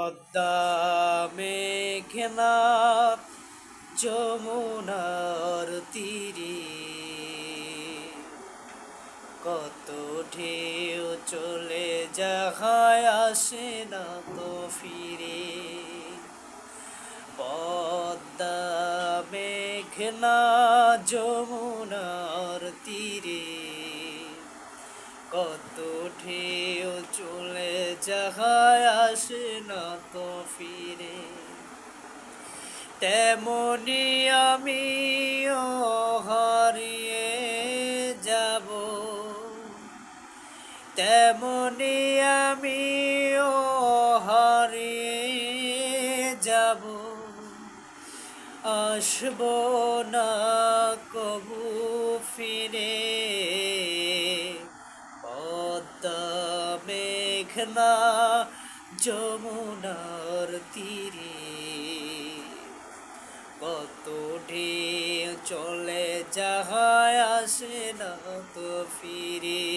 পদ্মা মেঘনা যমুনার তীরে কত ঢেউ চলে যায় আসে না তো ফিরে। পদ্মা মেঘনা যমুনার তীরে কত ঢেউ চলে যায় আসে না তো ফিরে। তেমনি আমিও হারিয়ে যাব, তেমনি আমিও হারিয়ে যাব, আসব না কবু ফিরে। পদ্মা মেঘনা যমুনার তীরে কত ঢেউ চলে যায় আসে না তো ফিরে।